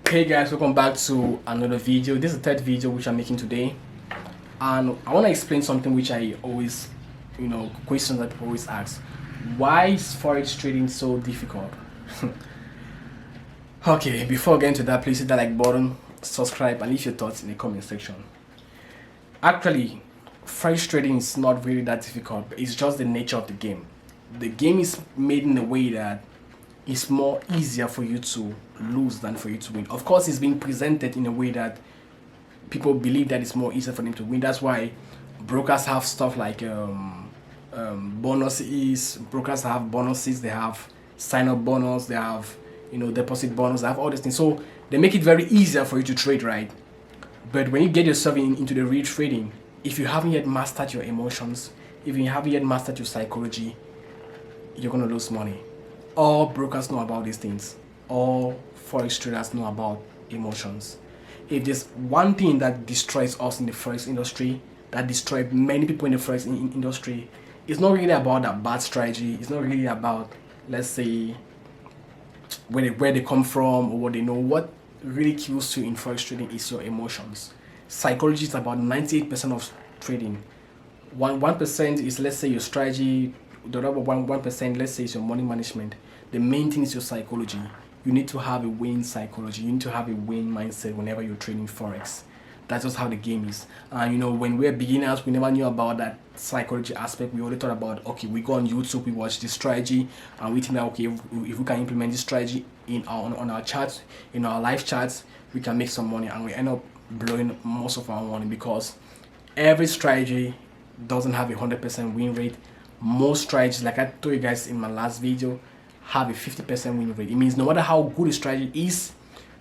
Hey guys, welcome back to another video. This is the third video which I'm making today, and I want to explain something which I always, questions that people always ask. Why is forex trading so difficult? Okay, before getting to that, please hit that like button, subscribe, and leave your thoughts in the comment section. Actually, forex trading is not really that difficult. It's just the nature of the game. The game is made in a way that it's more easier for you to lose than for you to win. Of course, it's being presented in a way that people believe that it's more easier for them to win. That's why brokers have stuff like bonuses. Brokers have bonuses. They have sign-up bonus. They have deposit bonus. They have all these things. So they make it very easier for you to trade, right? But when you get yourself into the real trading, if you haven't yet mastered your emotions, if you haven't yet mastered your psychology, you're gonna lose money. All brokers know about these things. All forex traders know about emotions. If there's one thing that destroys us in the forex industry, that destroys many people in the forex industry, it's not really about a bad strategy. It's not really about, let's say, where they come from or what they know. What really kills you in forex trading is your emotions. Psychology is about 98% of trading. 1% is, let's say, your strategy. The other 1%, let's say, is your money management. The main thing is your psychology. You need to have a win psychology. You need to have a win mindset whenever you're trading forex. That's just how the game is. And when we're beginners, we never knew about that psychology aspect. We only thought about, okay, we go on YouTube, we watch this strategy, and we think that, okay, if we can implement this strategy on our charts, in our live charts, we can make some money, and we end up blowing most of our money because every strategy doesn't have a 100% win rate. Most strategies, like I told you guys in my last video, have a 50% win rate. It means no matter how good a strategy is,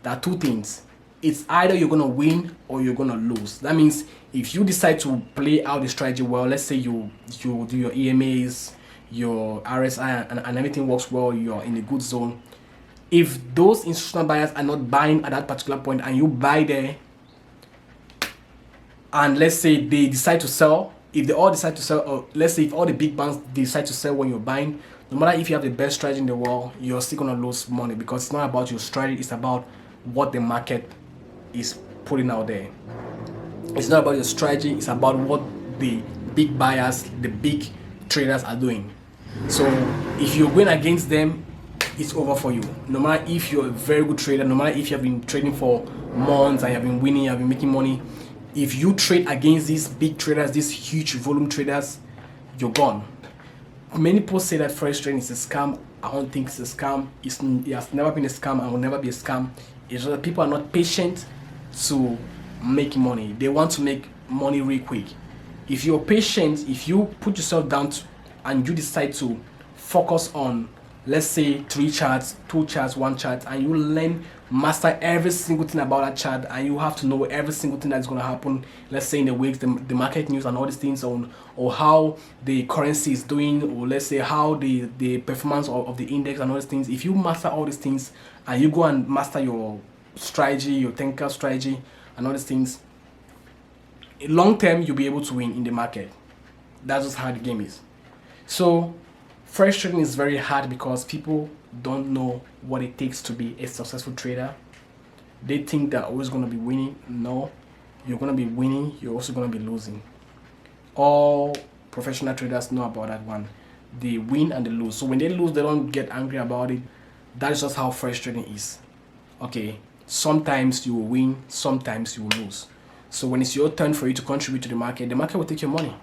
there are two things. It's either you're gonna win or you're gonna lose. That means if you decide to play out the strategy well, let's say you do your EMAs, your RSI, and everything works well, you're in a good zone. If those institutional buyers are not buying at that particular point and you buy there, and let's say they decide to sell, if they all decide to sell, or let's say if all the big banks decide to sell when you're buying, no matter if you have the best strategy in the world, you're still gonna lose money because it's not about your strategy, it's about what the market is putting out there. It's not about your strategy, it's about what the big buyers, the big traders are doing. So if you win against them, it's over for you. No matter if you're a very good trader, no matter if you have been trading for months and you have been winning, you have been making money, if you trade against these big traders, these huge volume traders, you're gone. Many people say that forex trading is a scam. I don't think it's a scam. It has never been a scam and will never be a scam. It's just that people are not patient to make money. They want to make money real quick. If you're patient, if you put yourself down and you decide to focus on, let's say, 3 charts, 2 charts, 1 chart, and you master every single thing about that chart, and you have to know every single thing that's going to happen, let's say in the weeks, the market news and all these things, or how the currency is doing, or let's say how the performance of the index and all these things. If you master all these things and you go and master your strategy, your technical strategy and all these things, long term you'll be able to win in the market. That's just how the game is. So forex trading is very hard because people don't know what it takes to be a successful trader. They think they're always going to be winning. No, you're going to be winning, you're also going to be losing. All professional traders know about that one. They win and they lose. So when they lose, they don't get angry about it. That is just how forex trading is. Okay, sometimes you will win, sometimes you will lose. So when it's your turn for you to contribute to the market will take your money.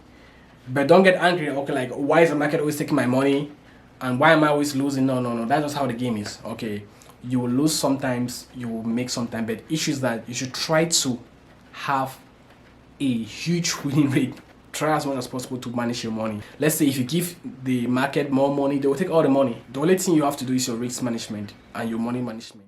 But don't get angry, okay, like, why is the market always taking my money? And why am I always losing? No. That's just how the game is, okay? You will lose sometimes, you will make sometimes, but issue is that you should try to have a huge winning rate. Try as much as possible to manage your money. Let's say if you give the market more money, they will take all the money. The only thing you have to do is your risk management and your money management.